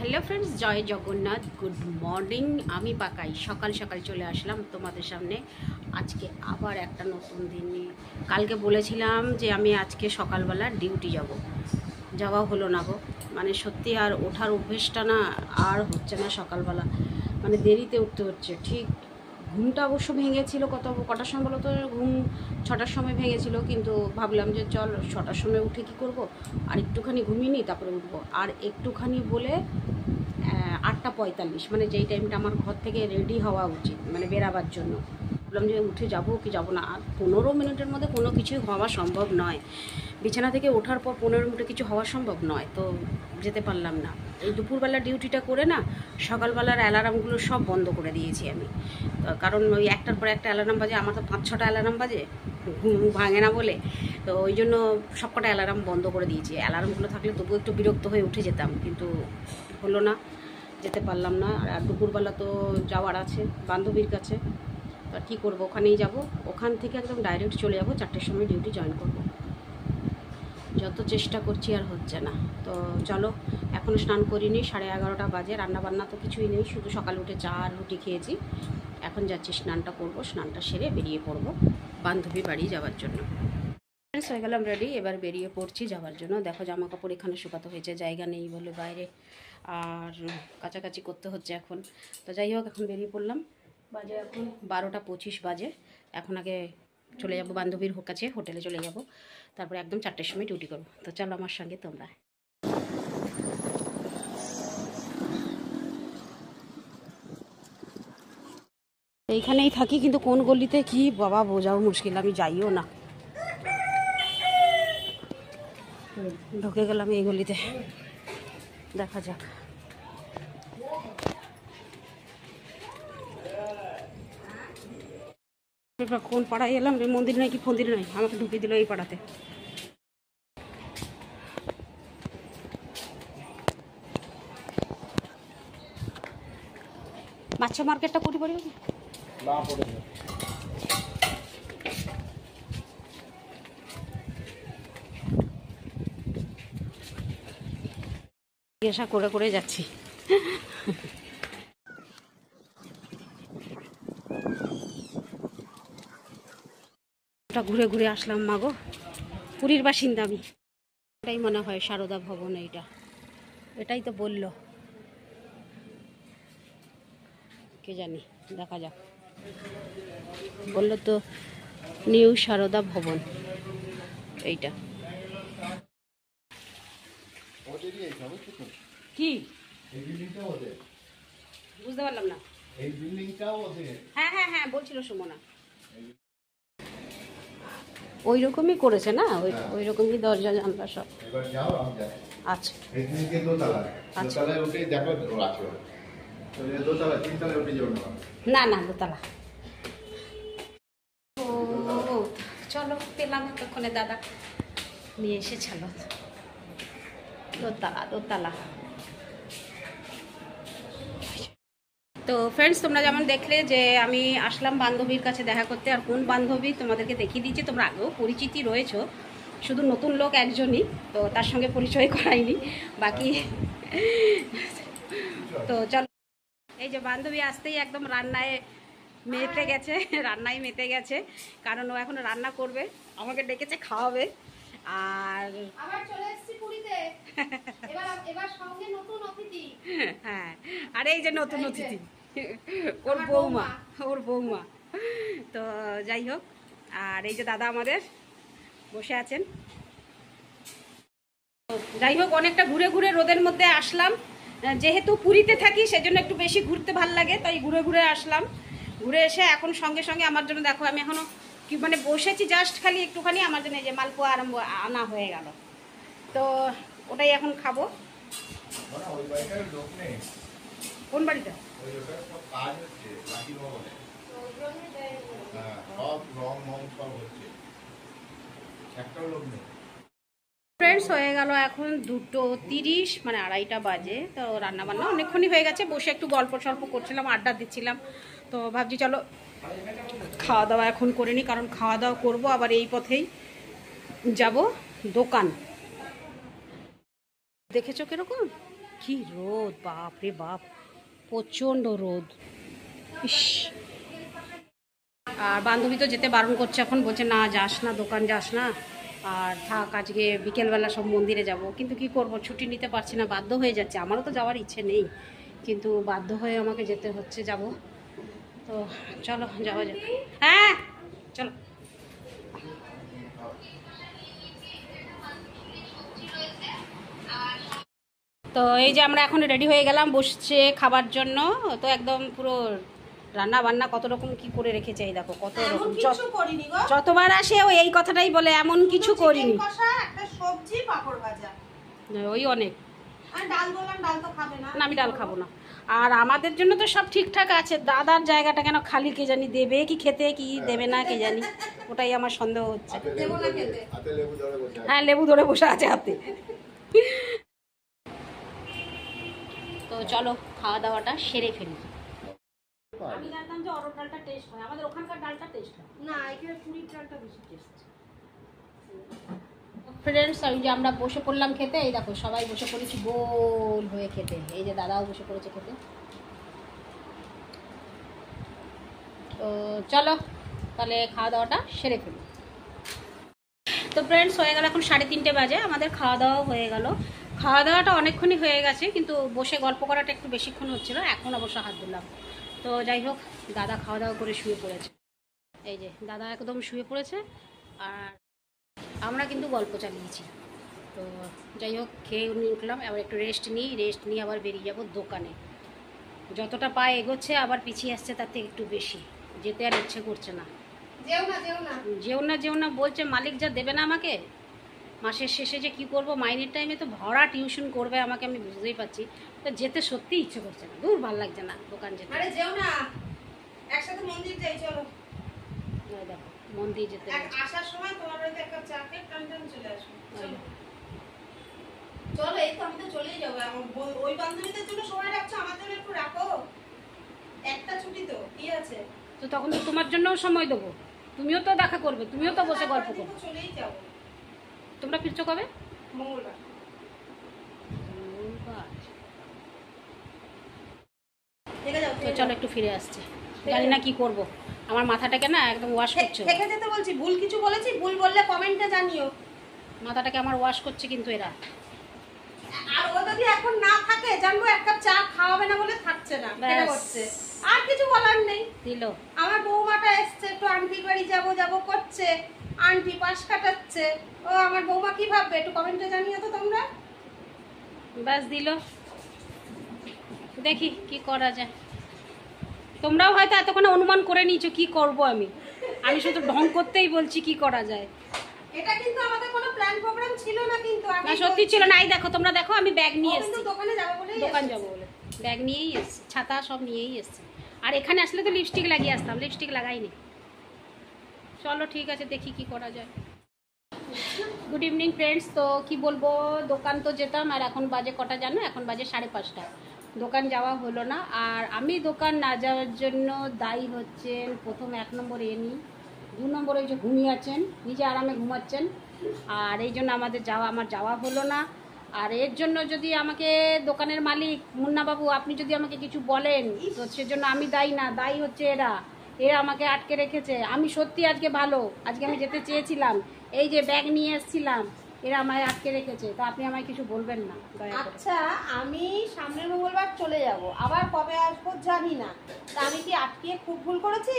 Hello friends, জয় Jagannath, good morning. আমি পাকাই সকাল সকাল চলে আসলাম তোমাদের সামনে আজকে আবার একটা নতুন দিন নিয়ে। কালকে বলেছিলাম যে আমি আজকে সকালবেলা ডিউটি যাওয়া হলো না গো। মানে সত্যি আর ওঠার অভ্যেসটা না আর হচ্ছে না সকালবেলা, মানে দেরিতে উঠতে হচ্ছে। ঠিক ঘুমটা অবশ্য ভেঙেছিল কটার সময় বলো তো, ঘুম 6টার সময় ভেঙেছিল, কিন্তু ভাবলাম যে চল 6টার সময় উঠে কি করব, আর একটুখানি ঘুমিয়ে নিই তারপরে উঠবো। আর একটুখানি বলে 8:45, মানে যেই টাইমটা আমার ঘর থেকে রেডি হওয়া উচিত, মানে বেরাবার জন্য, বললাম যে উঠে যাবো কি যাবো না। আর 15 মিনিটের মধ্যে কোনো কিছুই হওয়া সম্ভব নয়। বিছানা থেকে ওঠার পর 15 মিনিটে কিছু হওয়া সম্ভব নয়, তো যেতে পারলাম না। এই দুপুরবেলা ডিউটিটা করে না সকালবেলার অ্যালার্মগুলো সব বন্ধ করে দিয়েছি আমি। কারণ ওই একটার পর একটা অ্যালার্ম বাজে, আমার তো 5-6টা অ্যালার্ম বাজে, ঘুম ভাঙে না বলে। তো ওই জন্য সবকটা অ্যালার্ম বন্ধ করে দিয়েছি। অ্যালার্মগুলো থাকলে তবু একটু বিরক্ত হয়ে উঠে যেতাম, কিন্তু হলো না, যেতে পারলাম না। আর দুপুরবেলা তো যাওয়ার আছে বান্ধবীর কাছে, তো কী করবো, ওখানেই যাব। ওখান থেকে একদম ডাইরেক্ট চলে যাব, 4টের সময় ডিউটি জয়েন করব। যত চেষ্টা করছি আর হচ্ছে না। তো চলো, এখনও স্নান করিনি, 11:30 বাজে। রান্নাবান্না তো কিছুই নেই, শুধু সকালে উঠে চা আর রুটি খেয়েছি। এখন যাচ্ছি স্নানটা করব, স্নানটা সেরে বেরিয়ে পড়ব বান্ধবী বাড়ি যাওয়ার জন্য। হয়ে গেলাম রেডি, এবার বেরিয়ে পড়ছি যাওয়ার জন্য। দেখো জামা কাপড় এখানে শুকাতে হয়েছে, জায়গা নেই বলে বাইরে, আর কাছাকাছি করতে হচ্ছে এখন। তো যাই হোক, এখন বেরিয়ে পড়লাম। বাজে এখন 12:25 বাজে। এখন আগে চলে যাব বান্ধবীর কাছে, হোটেলে চলে যাব, তারপরে একদম 4টের সময় ডিউটি করবো। তো চলো আমার সঙ্গে তোমরা। এইখানেই থাকি, কিন্তু কোন গলিতে কি বাবা বোঝাও মুশকিল, আমি যাইও না। ঢুকে গেলাম এই গলিতে, দেখা যাক। কোন পাড়ায় এলাম রে, মন্দির নয় কি ফন্দির নয়, আমাকে ঢুকিয়ে দিল এই পাড়াতে। মাছ মার্কেটটা কোটি পড়ে গেছে না, পড়ে জিজ্ঞাসা করে করে যাচ্ছি। ওটা ঘুরে ঘুরে আসলাম মাগো, পুরীর বাসিন্দা আমি। এটাই মনে হয় সারদা ভবন, এটাই তো বলল, কে জানি, দেখা যাক। বললো তো নিউ সারদা ভবন এইটা। কি বুঝতে পারলাম না। হ্যাঁ হ্যাঁ হ্যাঁ, বলছিল সুমনা ওই রকমই করেছে না, ওই রকমই দরজা জানলা সব। আচ্ছা আচ্ছা, না না দোতলা। ও চলো, পেলাম এতক্ষণে, দাদা নিয়ে এসেছিল দোতলা দোতলা। তো ফ্রেন্ডস, তোমরা যেমন দেখলে যে আমি আসলাম বান্ধবীর কাছে দেখা করতে। আর কোন বান্ধবী তোমাদেরকে দেখিয়ে দিচ্ছি, তোমরা আগেও পরিচিতি রয়েছো, শুধু নতুন লোক একজনই, তো তার সঙ্গে পরিচয় করাইনি বাকি। তো চলো, এই যে বান্ধবী আসতেই একদম রান্নায় মেতে গেছে, কারণ ও এখন রান্না করবে, আমাকে ডেকেছে, খাওয়াবে। আর চলে এসেছি পুরীতে, এবার সঙ্গে নতুন অতিথি। হ্যাঁ, আর এই যে নতুন অতিথি ওর বৌমা। তো যাই হোক, আর এই যে দাদা আমাদের বসে আছেন। যাই হোক, অনেকটা ঘুরে ঘুরে রোদের মধ্যে আসলাম, যেহেতু পুরীতে থাকি সেজন্য একটু বেশি ঘুরতে ভাল লাগে, তাই ঘুরে ঘুরে আসলাম। ঘুরে এসে এখন সঙ্গে সঙ্গে আমার জন্য দেখো, আমি এখনো কি মানে বসেছি জাস্ট, খালি একটুখানি আমার জন্য যে মালপোয়া আনা হয়ে গেল, তো ওটাই এখন খাবো। কোন বাড়িতে? ফ্রেন্ডস, হয়ে গেল এখন 2:30, মানে 2:30 বাজে। তো রান্নাবান্না অনেকক্ষণই হয়ে গেছে, বসে একটু গল্প সল্প করছিলাম, আড্ডা দিচ্ছিলাম। তো ভাবছি চলো খাওয়া দাওয়া এখন করে নিই, কারণ খাওয়া দাওয়া করবো আবার এই পথেই যাব দোকান। দেখেছো কিরকম কি রোদ, বাপ রে বাপ, প্রচণ্ড রোদ। ইস, আর বান্ধবী তো যেতে বারণ করছে এখন, বলছে না যাস না, দোকান যাস না, আর থাক, আজকে বিকেলবেলা সব মন্দিরে যাব। কিন্তু কি করব, ছুটি নিতে পারছি না, বাধ্য হয়ে যাচ্ছে। আমারও তো যাওয়ার ইচ্ছে নেই, কিন্তু বাধ্য হয়ে আমাকে যেতে হচ্ছে, যাব। তো চলো যাওয়া যাক। হ্যাঁ চলো। তো এই যে আমরা এখন রেডি হয়ে গেলাম, বসছে খাবার জন্য। তো একদম পুরো রান্না বান্না কত রকম কি করে রেখেছে, এই দেখো কত রকম। যতবার আসে ও এই কথাটাই বলে, এমন কিছু করিনি। সবজি পাপড় ভাজা, ওই অনেক। আর ডাল বললাম, ডাল তো খাবে না। না, আমি ডাল খাবো না। আর আমাদের জন্য তো সব ঠিকঠাক আছে, দাদার জায়গাটা কেন খালি, কে জানি দেবে কি খেতে, কি দেবে না কে জানি, ওটাই আমার সন্দেহ হচ্ছে। হ্যাঁ, লেবু ধরে বসে আছে হাতে। তো চলো খাওয়া দাওয়াটা সেরে ফেলি। আমি জানতাম যে অরড় ডালটা টেস্ট হয়, আমাদের ওখানকার ডালটা টেস্ট হয় না, এখানে পুরীর ডালটা বেশি টেস্ট। ফ্রেন্ডস, ওই যে আমরা বসে পড়লাম খেতে, এই দেখো সবাই বসে পড়েছি গোল হয়ে খেতে। এই যে দাদাও বসে পড়েছে খেতে। তো চলো তাহলে খাওয়া দাওয়াটা সেরে ফেলি। তো ফ্রেন্ডস, হয়ে গেল এখন 3:30 বাজে, আমাদের খাওয়া দাওয়া হয়ে গেল। খাওয়া দাওয়াটা অনেকক্ষণই হয়ে গেছে, কিন্তু বসে গল্প করাটা একটু বেশিক্ষণ হচ্ছিল। এখন অবশ্য হাত দিলাম। তো যাই হোক, দাদা খাওয়া দাওয়া করে শুয়ে পড়েছে। এই যে দাদা একদম শুয়ে পড়েছে, আর আমরা কিন্তু গল্প চালিয়েছি। তো যাই হোক, খেয়ে উঠলাম, এবার একটু রেস্ট নিয়ে আবার বেরিয়ে যাব দোকানে। যতটা পায়ে এগোচ্ছে আবার পিছিয়ে আসছে, তার থেকে একটু বেশি। যেতে আর ইচ্ছে করছে না। যেও না বলছে, মালিক যা দেবে না আমাকে মাসের শেষে, যে কি করব, মাইনের টাইমে তো ভরা টিউশন করবে আমাকে, আমি বুঝতেই পারছি। তো যেতে সত্যি ইচ্ছে করছে না, দূর ভালো লাগছে না দোকান যেতে। আরে যেও না, একসাথে মন্দির যাই, চলো। দেখো মন্দির যেতে আসার সময় তোমার বাড়িতে একটা চা খেয়ে টান চলে আসবো। চলো, এই তো আমি তো চলেই যাবো। ওই বান্ধবীদের জন্য সময় রাখছো, আমার জন্য একটু রাখো। একটা ছুটি তো কি আছে। তো তখন তো তোমার জন্যও সময় দেবো, তুমিও তো দেখা করবে, তুমিও তো বসে গল্প করবে। চলেই যাবো। তোমরা ফিরছো কবে? মঙ্গলবার। তো চলো একটু ফিরে আসছি, জানি না কি করব, আমার মাথাটাকে না একদম ওয়াশ করছে। থেকে যেতে বলছি, ভুল কিছু বলেছি, ভুল বললে কমেন্টে জানিও। মাথাটাকে আমার ওয়াশ করছে কিন্তু এরা। আর ও যদি এখন না থাকে, জানবো এক কাপ চা খাওয়াবে না বলে থাকছে না, কেন করছে। আর কিছু বলার নেই। দিল আমার বৌমাটা এসছে, একটু আন্টির বাড়ি যাবো করছে, আন্টি পাশ কাটাচ্ছে। ও আমার বৌমা কি ভাববে, একটু কমেন্টে জানিও তো তোমরা। ব্যাস দিল, দেখি কি করা যায়। তোমরাও হয়তো এতক্ষণে অনুমান করে নিয়েছো কি করব আমি শুধু ঢং করতেই বলছি কি করা যায়। এটা কিন্তু আমাদের কোনো প্ল্যান প্রোগ্রাম ছিল না, কিন্তু না সত্যি ছিল না। এই দেখো, তোমরা দেখো, আমি ব্যাগ নিয়ে এসেছি, দোকানে যাবো বলে, ব্যাগ নিয়েই এসেছি, ছাতা সব নিয়েই এসেছি। আর এখানে আসলে তো লিপস্টিক লাগিয়ে আসতাম, লিপস্টিক লাগাইনি। চলো ঠিক আছে, দেখি কি করা যায়। Good evening friends. তো কি বলবো, দোকান তো যেতাম, আর এখন বাজে কটা জানো, এখন বাজে 5:30। দোকান যাওয়া হলো না। আর আমি দোকান না যাওয়ার জন্য দায়ী হচ্ছেন প্রথম 1 নম্বর এনি, 2 নম্বর এই যে ঘুমিয়ে আছেন, নিজে আরামে ঘুমাচ্ছেন, আর এই জন্য আমার যাওয়া হলো না। আর এর জন্য যদি আমাকে দোকানের মালিক মুন্নাবাবু আপনি যদি আমাকে কিছু বলেন, তো সেজন্য আমি দায়ী না, দায়ী হচ্ছে এরা আমাকে আটকে রেখেছে। আমি সত্যি আজকে আজকে আমি যেতে চেয়েছিলাম, এই যে ব্যাগ নিয়ে এসেছিলাম, এরা আমায় আটকে রেখেছে। তো আপনি আমায় কিছু বলবেন না দয়া করে। আচ্ছা, আমি সামনের মঙ্গলবার চলে যাব, আবার কবে আসবো জানি না। তা আমি কি আটকে খুব ভুল করেছি,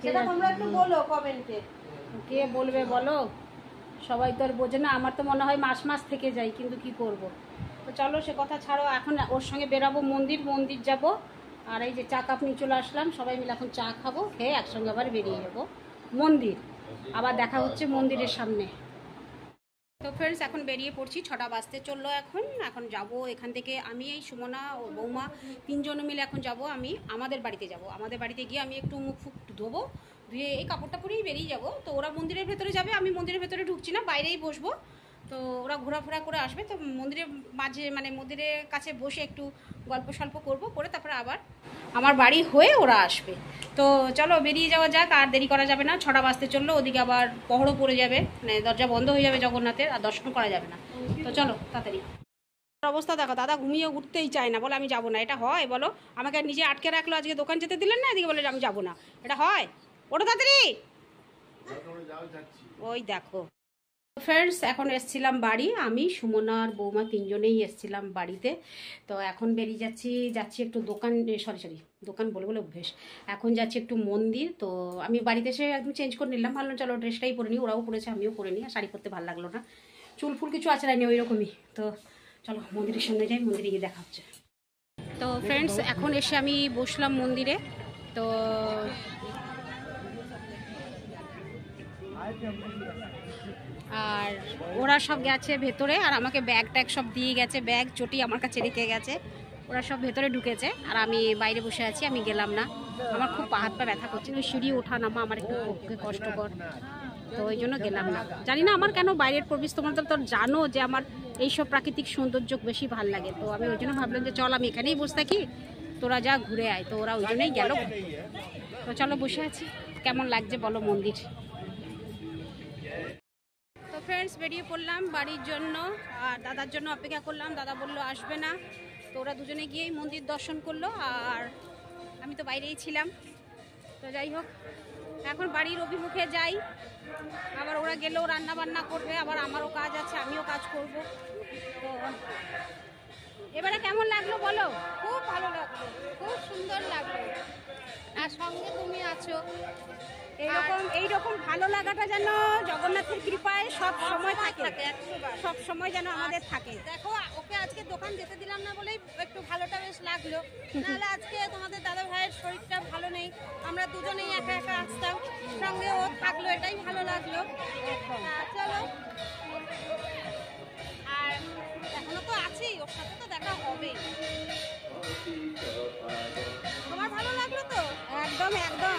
সেটা তোমরা একটু বলো কমেন্টে। কে বলবে বলো, সবাই তো আর বোঝে না। আমার তো মনে হয় মাস থেকে যাই, কিন্তু কি করব। তো চলো সে কথা ছাড়ো, এখন ওর সঙ্গে বেরাবো মন্দির যাব। আর এই যে চা কাপ নিয়ে চলে আসলাম, সবাই মিলে এখন চা খাবো, খেয়ে একসঙ্গে আবার বেরিয়ে যাবো মন্দির। আবার দেখা হচ্ছে মন্দিরের সামনে। তো ফ্রেন্ডস, এখন বেরিয়ে পড়ছি, 6টা বাজতে চললো। এখন যাব এখান থেকে, আমি এই সুমনা ও বৌমা 3 জন মিলে এখন যাব আমি আমাদের বাড়িতে যাব। আমাদের বাড়িতে গিয়ে আমি একটু মুখ ফুক ধোবো, ধুয়ে এই কাপড়টা পরেই বেরিয়ে যাব। তো ওরা মন্দিরের ভেতরে যাবে, আমি মন্দিরের ভেতরে ঢুকছি না, বাইরেই বসবো। তো ওরা ঘোরাফেরা করে আসবে, তো মন্দিরের মাঝে মানে মন্দিরের কাছে বসে একটু গল্প সল্প করবো, করে তারপরে আবার আমার বাড়ি হয়ে ওরা আসবে। তো চলো বেরিয়ে যাওয়া যাক, আর দেরি করা যাবে না। 6টা বাজতে চললো, ওদিকে আবার পহরও পড়ে যাবে, মানে দরজা বন্ধ হয়ে যাবে জগন্নাথের, আর দর্শন করা যাবে না। তো চলো তাড়াতাড়ি। অবস্থা দেখো, দাদা ঘুমিয়ে উঠতেই চায় না, বলে আমি যাবো না। এটা হয় বলো? আমাকে নিজে আটকে রাখলো, আজকে দোকান যেতে দিলেন না, এদিকে বলে আমি যাবো না। এটা হয়? ওটা তাড়াতাড়ি। ওই দেখো ফ্রেন্ডস, এখন এসছিলাম বাড়ি, আমি সুমনা আর বৌমা তিনজনেই এসছিলাম বাড়িতে। তো এখন বেরিয়ে যাচ্ছি একটু দোকান, সরি দোকান বলে বলে অভ্যেস, এখন যাচ্ছি একটু মন্দির। তো আমি বাড়িতে এসে একদম চেঞ্জ করে নিলাম, ভাবলাম চলো ড্রেসটাই পরে নিই, ওরাও পরেছে আমিও পরে নিই, আর শাড়ি পরতে ভালো লাগলো না, চুল ফুল কিছু আছড়াইনি ওই রকমই। তো চলো মন্দিরের সামনে যাই, মন্দিরে গিয়ে দেখা হচ্ছে। তো ফ্রেন্ডস, এখন এসে আমি বসলাম মন্দিরে। তো আর ওরা সব গেছে ভেতরে, আর আমাকে ব্যাগ ট্যাগ সব দিয়ে গেছে, ব্যাগ চটি আমার কাছে রেখে গেছে, ওরা সব ভেতরে ঢুকেছে, আর আমি বাইরে বসে আছি, আমি গেলাম না। আমার খুব পা হাত পা ব্যথা করছে, ওই সিঁড়ি ওঠা নামা আমার একটু পক্ষে কষ্টকর, তো ওই জন্য গেলাম না। জানি না আমার কেন বাইরের প্রবেশ, তোমার তো জানো যে আমার এইসব প্রাকৃতিক সৌন্দর্য বেশি ভাল লাগে, তো আমি ওই জন্য ভাবলাম যে চল আমি এখানেই বসে থাকি, তোরা যা ঘুরে আয়। তো ওরা ওই জন্যই গেল। তো চলো বসে আছি, কেমন লাগছে বলো মন্দির। তো ফ্রেন্ডস, বেরিয়ে পড়লাম বাড়ির জন্য, আর দাদার জন্য অপেক্ষা করলাম, দাদা বললো আসবে না। তো ওরা দুজনে গিয়েই মন্দির দর্শন করলো, আর আমি তো বাইরেই ছিলাম। তো যাই হোক, এখন বাড়ির অভিমুখে যাই, আবার ওরা গেলেও রান্না বান্না করবে, আবার আমারও কাজ আছে, আমিও কাজ করব। তো এবারে কেমন লাগলো বলো? খুব ভালো লাগলো, খুব সুন্দর লাগলো, আর সঙ্গে তুমি আছো। এইরকম ভালো লাগাটা যেন জগন্নাথের কৃপায় সব সময় থাকে, সব সময় যেন আমাদের থাকে। দেখো, ওকে আজকে দোকান যেতে দিলাম না বলেই একটু ভালোটা বেশ লাগলো, নাহলে আজকে তোমাদের দাদা ভাইয়ের শরীরটা ভালো নেই, আমরা দুজনেই একা একা আসতাম, সঙ্গে ও থাকলো, এটাই ভালো লাগলো। চলো, আর এখনো তো আছি, ওর সাথে তো দেখা হবেই। তোমার ভালো লাগলো তো? একদম একদম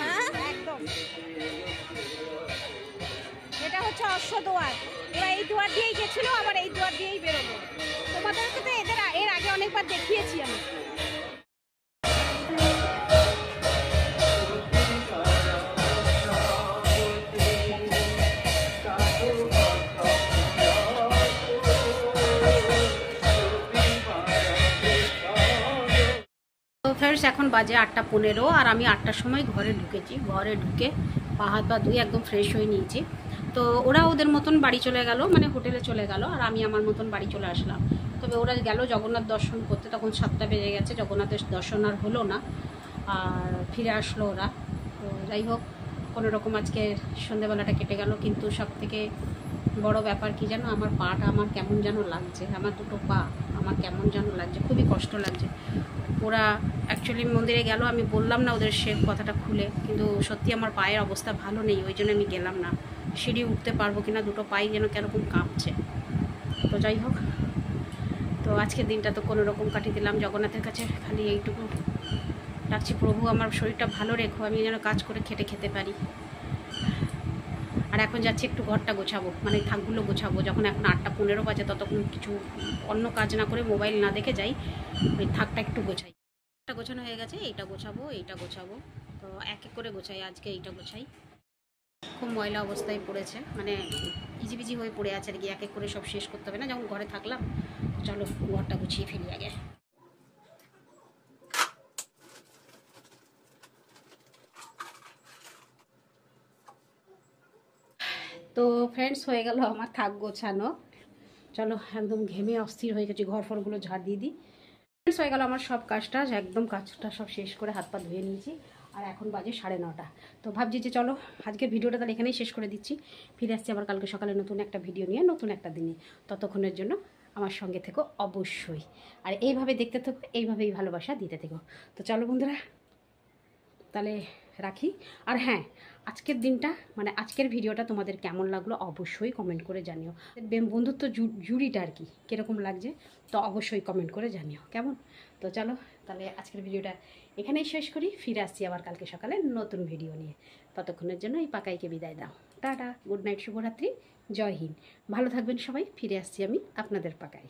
একদম। এটা হচ্ছে অশ্বদুয়ার, ওরা এই দুয়ার দিয়েই গেছিল, আবার এই দুয়ার দিয়েই বেরোবো। তোমাদেরকে তো এর আগে অনেকবার দেখিয়েছি আমি। ফ্রেন্ডস, এখন বাজে 8:15, আর আমি 8টার সময় ঘরে ঢুকেছি। ঘরে ঢুকে পা হাত পা ধুয়ে একদম ফ্রেশ হয়ে নিয়েছি। তো ওরা ওদের মতন বাড়ি চলে গেল, মানে হোটেলে চলে গেল, আর আমি আমার মতন বাড়ি চলে আসলাম। তবে ওরা গেল জগন্নাথ দর্শন করতে, তখন 7টা বেজে গেছে, জগন্নাথের দর্শন আর হলো না, আর ফিরে আসলো ওরা। তো যাই হোক, কোনো রকম আজকে সন্ধ্যেবেলাটা কেটে গেল। কিন্তু সব থেকে বড় ব্যাপার কি জানো, আমার পাটা আমার কেমন যেন লাগছে, আমার দুটো পা আমার কেমন যেন লাগছে, খুবই কষ্ট লাগছে। ওরা অ্যাকচুয়ালি মন্দিরে গেল, আমি বললাম না ওদের সে কথাটা খুলে, কিন্তু সত্যি আমার পায়ের অবস্থা ভালো নেই, ওই জন্য আমি গেলাম না। সিঁড়ি উঠতে পারবো কিনা, দুটো পাই যেন কীরকম কাঁপছে। তো যাই হোক, তো আজকের দিনটা তো কোনো রকম কাটিয়ে দিলাম। জগন্নাথের কাছে খালি এইটুকু ডাকছি, প্রভু আমার শরীরটা ভালো রেখো, আমি যেন কাজ করে খেতে পারি। আর এখন যাচ্ছি একটু ঘরটা গোছাবো, মানে থাকগুলো গোছাবো। যখন এখন 8:15 বাজে, ততক্ষণ কিছু অন্য কাজ না করে, মোবাইল না দেখে যাই, ওই থাকটা একটু গোছাই। এটা গোছানো হয়ে গেছে, এইটা গোছাবো। তো এক এক করে গোছাই, আজকে এইটা গোছাই। খুব ময়লা অবস্থায় পড়েছে, মানে ইজিবিজি হয়ে পড়ে আছে আর কি, এক এক করে সব শেষ করতে হবে না, যখন ঘরে থাকলাম। চলো ঘরটা গুছিয়ে ফেলি আগে। তো ফ্রেন্ডস, হয়ে গেল আমার থাক গোছানো। চলো, একদম ঘেমে অস্থির হয়ে গেছি, ঘর ফরগুলো ঝাড় দিয়ে দিই। ফ্রেন্ডস, হয়ে গেল আমার সব কাজটা, একদম কাজটা সব শেষ করে হাত পা ধুয়ে নিয়েছি, আর এখন বাজে 9:30। তো ভাবছি যে চলো আজকের ভিডিওটা তাহলে এখানেই শেষ করে দিচ্ছি। ফিরে আসছি আবার কালকে সকালে নতুন একটা ভিডিও নিয়ে, নতুন একটা দিনে। ততক্ষণের জন্য আমার সঙ্গে থেকো অবশ্যই, আর এইভাবে দেখতে থেকো, এইভাবেই ভালোবাসা দিতে থেকো। তো চলো বন্ধুরা, তাহলে রাখি। আর হ্যাঁ, আজকের দিনটা, মানে আজকের ভিডিওটা তোমাদের কেমন লাগলো অবশ্যই কমেন্ট করে জানিও। বন্ধুত্ব জুড়িটা আর কি কীরকম লাগছে, তো অবশ্যই কমেন্ট করে জানিও কেমন। তো চলো তাহলে আজকের ভিডিওটা এখানেই শেষ করি, ফিরে আসছি আবার কালকে সকালে নতুন ভিডিও নিয়ে। ততক্ষণের জন্য এই পাকাইকে বিদায় দাও, টাটা, গুড নাইট, শুভরাত্রি, জয় হিন্দ, ভালো থাকবেন সবাই। ফিরে আসছি আমি আপনাদের পাকাই।